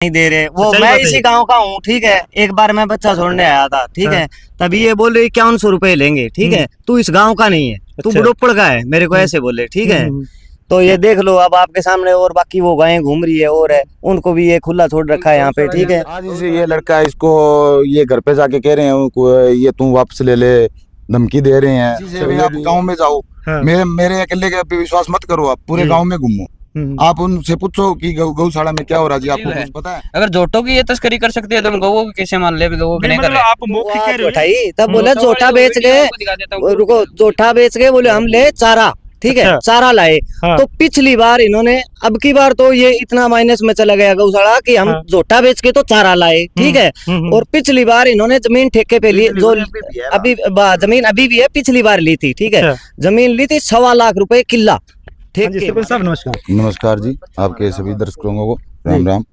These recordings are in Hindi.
नहीं दे रहे वो। मैं इसी गांव का हूँ, ठीक है। एक बार मैं बच्चा छोड़ने आया था, ठीक है। तभी ये बोल रहे 5100 रुपए लेंगे, ठीक है। तू इस गांव का नहीं है, तू बुडोपड़ का है, मेरे को ऐसे बोले, ठीक है। तो ये देख लो अब आपके सामने, और बाकी वो गायें घूम रही है और है, उनको भी ये खुला छोड़ रखा है यहाँ पे, ठीक है। आज इसे ये लड़का इसको ये घर पे जाके कह रहे हैं ये तू वापस ले ले, धमकी दे रहे हैं। आप गांव में जाओ, मेरे अकेले के पे विश्वास मत करो, आप पूरे गांव में घूमो, आप उनसे पूछो कि गौशाला में क्या हो रहा है जी, आपको कुछ पता है? अगर जोटो की ये तस्करी कर सकते हैं तो गौ को कैसे मान ले? गौ नहीं कर रहे आप मौखिक कह रहे हो। तब बोले जोटा बेच गए, रुको, जोटा बेच गए, बोले हम ले चारा, ठीक है। चारा लाए। तो पिछली बार इन्होंने, अब की बार तो ये इतना माइनस में चला गया गौशाला कि हम जोटा बेच के तो चारा लाए, ठीक है। और पिछली बार इन्होंने जमीन ठेके पे ली, जो अभी जमीन अभी भी है, पिछली बार ली थी, ठीक है। जमीन ली थी 1.25 लाख रुपए किला, ठीक है। नमस्कार। नमस्कार जी, आपके सभी दर्शकों को राम राम।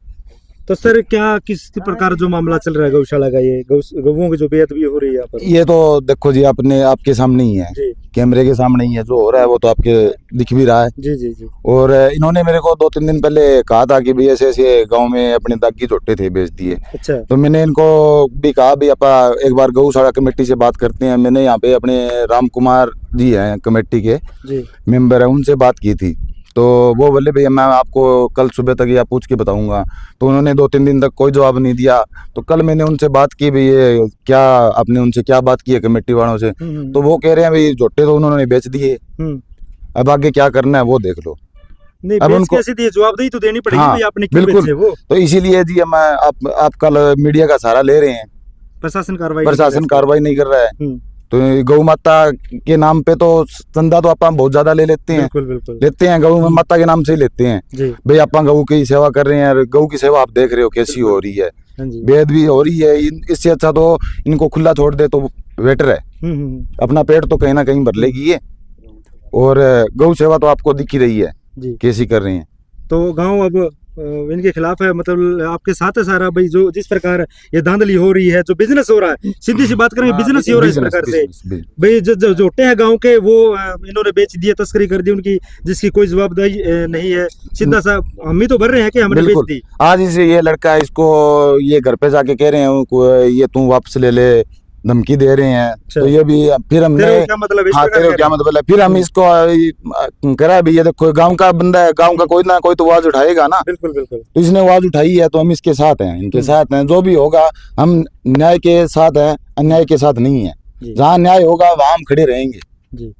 तो सर क्या किस प्रकार जो मामला चल रहा है गौशाला का, ये गौओं की जो बेअदबी हो रही है यहाँ पर? ये तो देखो जी, आपके सामने ही है, कैमरे के सामने ही है, जो हो रहा है वो तो आपके दिख भी रहा है। जी जी जी। और इन्होंने मेरे को 2-3 दिन पहले कहा था कि भाई ऐसे ऐसे गांव में अपने दागी झोटे थे, बेच दिए। अच्छा। तो मैंने इनको भी कहा भी आप एक बार गौशाला कमेटी से बात करते हैं। मैंने यहाँ पे अपने राम कुमार जी हैं कमेटी के मेंबर है, उनसे बात की थी। तो वो बोले भैया मैं आपको कल सुबह तक या पूछ के बताऊंगा। तो उन्होंने 2-3 दिन तक कोई जवाब नहीं दिया। तो कल मैंने उनसे बात की, भाई ये क्या आपने उनसे क्या बात की है कमेटी वालों से? तो वो कह रहे हैं भाई झोटे तो उन्होंने बेच दिए, अब आगे क्या करना है वो देख लो। नहीं, अब उनको जवाबदेही तो देनी पड़ेगी। हाँ, आपने क्यों बिल्कुल वो? तो इसीलिए जी आप कल मीडिया का सहारा ले रहे हैं। प्रशासन कार्रवाई नहीं कर रहा है। तो गौ माता के नाम पे तो चंदा तो आप बहुत ज्यादा ले लेते हैं। बिल्कुल। लेते हैं, गौ माता के नाम से ही लेते हैं भाई। आप गौ की सेवा कर रहे हैं, गौ की सेवा आप देख रहे हो कैसी हो रही है, बेअदबी हो रही है। इससे अच्छा तो इनको खुला छोड़ दे तो बेटर है, अपना पेट तो कहीं ना कहीं भर लेगी ये। और गौ सेवा तो आपको दिख ही रही है कैसी कर रहे हैं। तो गाँव अब इनके खिलाफ है, मतलब आपके साथ है सारा भाई। जो जिस प्रकार ये धांधली हो रही है, जो बिजनेस हो रहा है, सीधी सी बात करें, बिजनेस ही हो रहा है इस प्रकार से भाई। जो जोटे हैं गांव के, वो इन्होंने बेच दिए, तस्करी कर दी उनकी, जिसकी कोई जवाबदेही नहीं है। सीधा सा हम ही तो भर रहे हैं कि हमने बेच दी। आज इसे ये लड़का इसको ये घर पे जाके कह रहे हैं ये तू वापस ले ले, धमकी दे रहे हैं। तो ये भी फिर हमने क्या मतलब है, फिर हम इसको करा भी, ये देखो गांव का बंदा है, गांव का कोई ना कोई तो आवाज उठाएगा ना। बिल्कुल। तो इसने आवाज उठाई है तो हम इसके साथ हैं, इनके साथ हैं। जो भी होगा हम न्याय के साथ हैं, अन्याय के साथ नहीं है। जहाँ न्याय होगा वहाँ हम खड़े रहेंगे जी।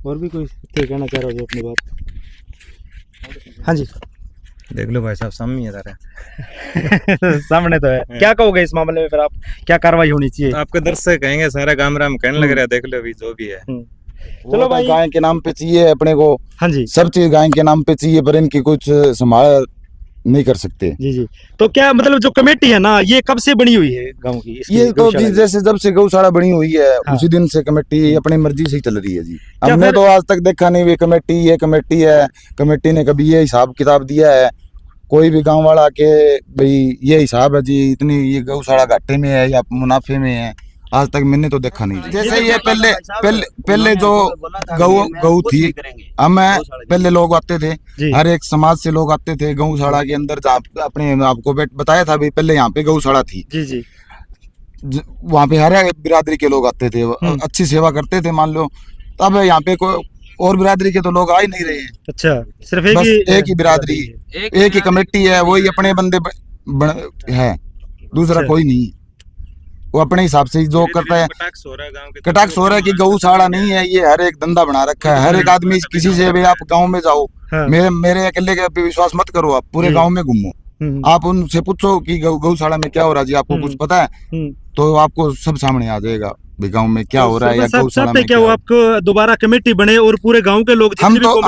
और भी कोई कहना चाह रहा हो अपनी बात? हाँ जी, देख लो भाई साहब, सामने है सामने तो है। क्या कहोगे इस मामले में, फिर आप क्या कार्रवाई होनी चाहिए? आपके दर्शक कहेंगे सारा गाम राम कहने लग रहा है, देख लो अभी जो भी है। चलो भाई, गाय के नाम पे चाहिए अपने को। हाँ जी, सब चीज गाय के नाम पे चाहिए, पर इनकी कुछ संभाल नहीं कर सकते। जी। तो क्या मतलब जो कमेटी है ना, ये कब से बनी हुई है गांव की? ये तो जैसे जब से गौशाला बनी हुई है उसी दिन से कमेटी अपनी मर्जी से ही चल रही है जी। हमने तो आज तक देखा नहीं ये कमेटी है। कमेटी ने कभी ये हिसाब किताब दिया है कोई भी गांव वाला के भाई ये हिसाब है जी, इतनी ये गौशाला घाटे में है या मुनाफे में है? आज तक मैंने तो देखा नहीं। जैसे ये पहले जो गौ थी, हम पहले लोग आते थे, हर एक समाज से लोग आते थे गौशाला के अंदर। अपने आपको बताया था भी, पहले यहाँ पे गौशाला थी जी। वहाँ पे हर एक बिरादरी के लोग आते थे, अच्छी सेवा करते थे मान लो। तब यहाँ पे कोई और बिरादरी के तो लोग आ ही नहीं रहे हैं। अच्छा, सिर्फ एक ही बिरादरी, एक ही कमेटी है, वही अपने बंदे है, दूसरा कोई नहीं। वो अपने हिसाब से जो करता है। कटाक्ष हो रहा है कि गौशाला नहीं है, ये हर एक धंधा बना रखा है। हर एक आदमी किसी से भी, आप गांव में जाओ, मेरे अकेले के विश्वास मत करो, आप पूरे गांव में घूमो, आप उनसे पूछो कि गौशाला में क्या हो रहा है जी, आपको कुछ पता है? तो आपको सब सामने आ जाएगा गांव में क्या हो रहा है या गौशाला में क्या हो। आपको दोबारा कमेटी बने और पूरे गांव के लोग, हम तो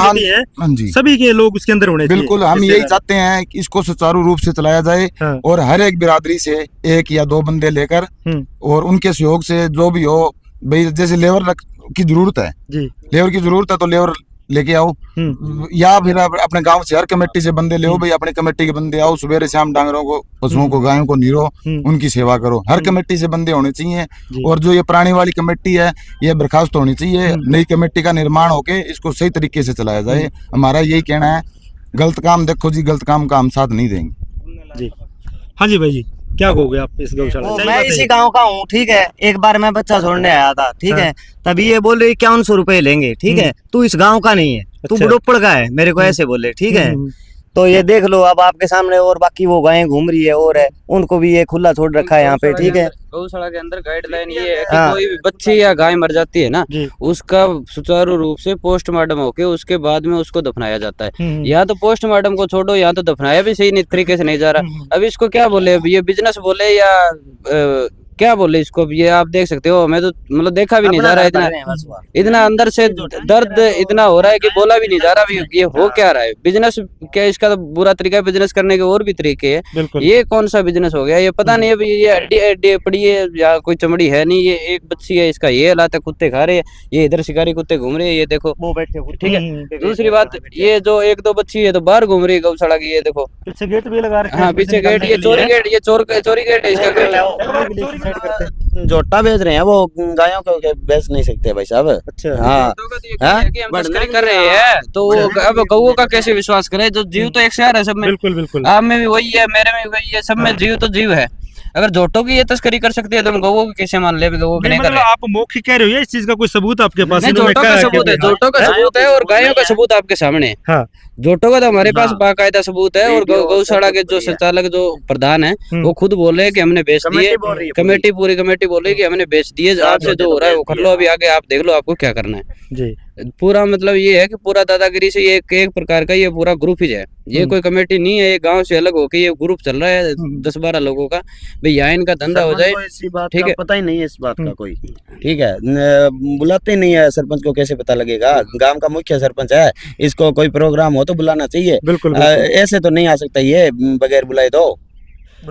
सभी के लोग उसके अंदर होने। बिल्कुल, हम यही चाहते हैं कि इसको सुचारू रूप से चलाया जाए। और हर एक बिरादरी से 1 या 2 बंदे लेकर और उनके सहयोग से जो भी हो भाई, जैसे लेबर की जरूरत है, लेबर की जरूरत है तो लेबर लेके आओ, या फिर अपने गांव से हर कमेटी से बंदे ले आओ भाई, अपने कमेटी के बंदे आओ, सुबह शाम डांगरों को, पशुओं को, गायों को नीरो, उनकी सेवा करो। हर कमेटी से बंदे होने चाहिए। और जो ये पुरानी वाली कमेटी है ये बर्खास्त होनी चाहिए, नई कमेटी का निर्माण होके इसको सही तरीके से चलाया जाए। हमारा यही कहना है। गलत काम देखो जी, गलत काम का हम साथ नहीं देंगे। जी। हाँ जी भाई जी, क्या कहोगे आप इस गौशाला? तो सही मैं बात है इसी ये। गांव का हूँ, ठीक है। एक बार मैं बच्चा छोड़ने आया था, ठीक है। तभी ये बोल रहे 5100 रुपए लेंगे, ठीक है। तू इस गांव का नहीं है, तू अच्छा। बुडोपड़ का है, मेरे को ऐसे बोले, ठीक है। हम्म, तो ये देख लो अब आपके सामने, और बाकी वो गायें घूम रही है और है, उनको भी ये खुला छोड़ रखा है यहाँ पे, ठीक है। गौशाला के अंदर गाइडलाइन ये है कि हाँ। कोई भी बच्ची या गाय मर जाती है ना, जी। उसका सुचारू रूप से पोस्टमार्टम होके उसके बाद में उसको दफनाया जाता है। या तो पोस्टमार्टम को छोड़ो, या तो दफनाया भी सही तरीके से नहीं जा रहा। अब इसको क्या बोले, अब ये बिजनेस बोले या क्या बोले इसको, ये आप देख सकते हो। मैं तो मतलब देखा भी नहीं जा रहा है, इतना अंदर से दर्द इतना हो रहा है कि बोला भी नहीं जा रहा भी ये हो क्या रहा है। बिजनेस क्या, इसका तो बुरा तरीका है। बिजनेस करने के और भी तरीके हैं, ये कौन सा बिजनेस हो गया ये पता नहीं। अभी ये हड्डी पड़ी है या कोई चमड़ी है नहीं, ये एक बच्ची है, इसका ये हालात है, कुत्ते खा रहे हैं, ये इधर शिकारी कुत्ते घूम रहे हैं, ये देखो वो बैठे, ठीक है। दूसरी बात, ये जो एक दो बच्ची है तो बाहर घूम रही है गौशाला की, ये देखो पीछे गेट भी लगा रखे हैं। हाँ पीछे गेट, ये चोरी गेट, ये चोरी गेट है इसका। जोटा बेच रहे हैं, वो गायों को बेच नहीं सकते भाई साहब। अच्छा। हाँ, तस्करी कर रहे हैं तो अब गऊ का कैसे विश्वास करें? जो जीव तो एक शहर है सब में, बिल्कुल बिल्कुल। आप में भी वही है, मेरे में भी वही है, सब में जीव तो जीव है। अगर जोटों की ये तस्करी कर सकते हैं तो हम गऊ को कैसे मान ले? गऊ की नहीं कर मतलब रहे। आप मौखिक कह रहे हो, इस चीज का कोई सबूत आपके पास? नहीं, जोटों का सबूत है, जोटों का सबूत है और गायों का सबूत आपके सामने है। हाँ। जोटों का तो हमारे पास बाकायदा सबूत है। और गौशाला के जो संचालक, जो प्रधान है, वो खुद बोल रहे हैं कि हमने बेच दिए। कमेटी पूरी कमेटी बोल रही है कि हमने बेच दिए, आपसे जो हो रहा है वो कर लो, अभी आगे आप देख लो आपको क्या करना है। जी। पूरा मतलब ये है कि पूरा दादागिरी से ये एक प्रकार का ये पूरा ग्रुप ही है, ये कोई कमेटी नहीं है। ये गांव से अलग होके ये ग्रुप चल रहा है 10-12 लोगों का, भाई यहाँ इनका धंधा हो जाए, ठीक है। पता ही नहीं है इस बात का कोई, ठीक है। बुलाते नहीं है सरपंच को, कैसे पता लगेगा? गांव का मुख्य सरपंच है, इसको कोई प्रोग्राम हो तो बुलाना चाहिए। बिल्कुल। ऐसे तो नहीं आ सकता ये बगैर बुलाए।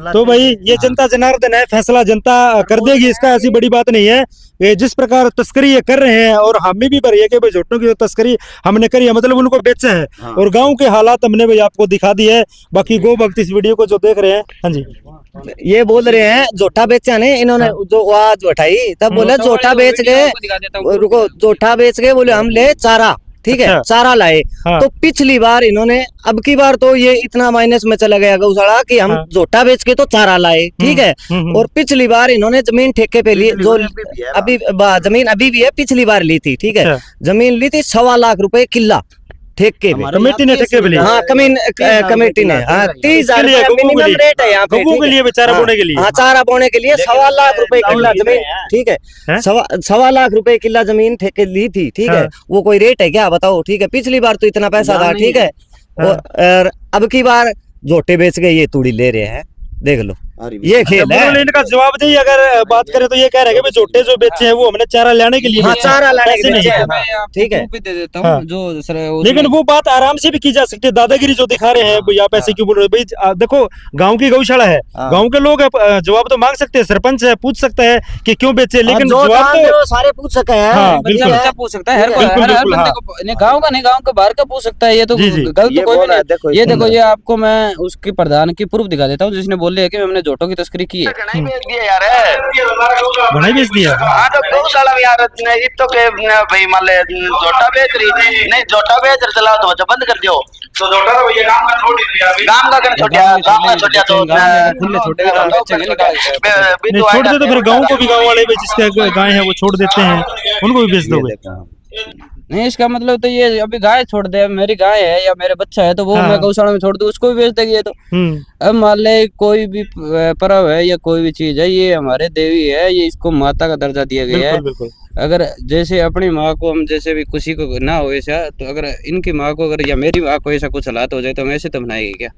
तो भाई ये जनता जनार्दन है, फैसला जनता कर देगी, इसका ऐसी बड़ी बात नहीं है। ये जिस प्रकार तस्करी ये कर रहे हैं, और हमें भी भरी है कि भाई झोटों की जो तस्करी हमने करी है, मतलब उनको बेचा है। हाँ। और गांव के हालात हमने भाई आपको दिखा दिए है। बाकी गो भक्त इस वीडियो को जो देख रहे हैं, हाँ जी, ये बोल रहे हैं जोटा बेचा नहीं इन्होंने। हाँ। जो आवाज उठाई तब बोले जोटा बेच गए, रुको, जोटा बेच गए बोले हम ले चारा, ठीक है। अच्छा। चारा लाए। हाँ। तो पिछली बार इन्होंने, अब की बार तो ये इतना माइनस में चला गया गौशाला कि हम जोटा बेच के तो चारा लाए, ठीक है। और पिछली बार इन्होंने जमीन ठेके पे ली, जो अभी जमीन अभी भी है, पिछली बार ली थी, ठीक है। जमीन ली थी 1.25 लाख रुपए किला ठेके पे, कमेटी ने ठेके पे लिया। हाँ, कमेटी ने, हाँ, 30,000 मिनिमम रेट है यहाँ पे, गऊ के लिए, चारा बोने के लिए। हाँ, चारा बोने के लिए 1.25 लाख रुपए किला जमीन, ठीक है। 1.25 लाख रुपए किला जमीन ठेके ली थी, ठीक है। वो कोई रेट है क्या, बताओ, ठीक है। पिछली बार तो इतना पैसा था, ठीक है। और अब की बार जोटे बेच के ये तूड़ी ले रहे हैं, देख लो, ये खेल है। इनका जवाब दी अगर बात करें तो ये कह रहे हैं कि जोटे जो बेचे हैं वो हमने चारा लाने के लिए, हाँ, चारा लाने के लिए, ठीक है। दे देता हूँ जो, लेकिन वो बात आराम से भी की जा सकती है। दादागिरी जो दिखा रहे हैं भाई, आप ऐसे क्यों बोल रहे हो भाई? देखो, गांव की गौशाला है, गांव के लोग जवाब तो मांग सकते हैं, सरपंच है, पूछ सकता है कि क्यों बेचे, लेकिन जवाब तो सारे पूछ सकते हैं। बच्चा पूछ सकता है, हर बंदे को, गाँव का नहीं, गाँव के बाहर का पूछ सकता है। ये तो गलत तो कोई भी नहीं। ये देखो, ये आपको मैं उसकी प्रधान की प्रूफ दिखा देता हूँ, जिसने बोल रही है कि हमने जोटों की तस्करी की है। बनाई बेच दिया यार, बनाई बेच दिया। हाँ, तो गौशाला भी यार तो के भाई मान ले जोटा बेच रही नहीं, जोटा बेच रहे चलाओ तो बंद कर दियो। तो जोटा तो भैया काम का छोड़ दिया, गांव का कर छोड़ा, गांव का छोड़ा तो खुले छोटे छोड़ दे, तो फिर गांव को भी, गांव वाले भी जिसके गाय है वो छोड़ देते हैं, उनको भी बेच दोगे? नहीं, इसका मतलब तो ये अभी गाय छोड़ दे, मेरी गाय है या मेरा बच्चा है तो वो मैं गौशाला में छोड़ दूं, उसको भी बेच देगी ये तो। अब मान ले कोई भी पर्व है या कोई भी चीज है, ये हमारे देवी है, ये इसको माता का दर्जा दिया गया है। अगर जैसे अपनी माँ को हम, जैसे भी किसी को ना हो ऐसा, तो अगर इनकी माँ को, अगर या मेरी माँ को ऐसा कुछ हालात हो जाए तो हम ऐसे तो बनाएगी क्या?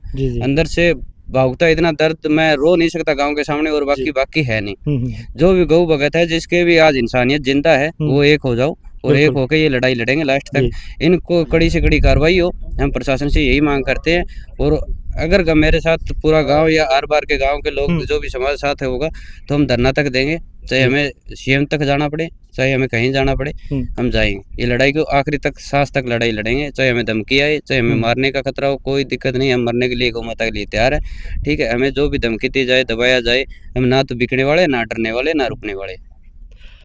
अंदर से भागता इतना दर्द, मैं रो नहीं सकता गांव के सामने, और बाकी है नहीं। जो भी गौ भगत है, जिसके भी आज इंसानियत जिंदा है, वो एक हो जाओ और एक होकर ये लड़ाई लड़ेंगे लास्ट तक। इनको कड़ी से कड़ी कार्रवाई हो, हम प्रशासन से यही मांग करते हैं। और अगर मेरे साथ पूरा गांव या आर बार के गांव के लोग जो भी समाज साथ होगा तो हम धरना तक देंगे, चाहे हमें सीएम तक जाना पड़े, चाहे हमें कहीं जाना पड़े, हम जाएंगे। ये लड़ाई को आखिरी तक, सांस तक लड़ाई लड़ेंगे, चाहे हमें धमकी आए, चाहे हमें मारने का खतरा हो, कोई दिक्कत नहीं, हम मरने के लिए, गौ माता के लिए तैयार है, ठीक है। हमें जो भी धमकी दी जाए, दबाया जाए, हम ना तो बिकने वाले, ना डरने वाले, ना रुकने वाले।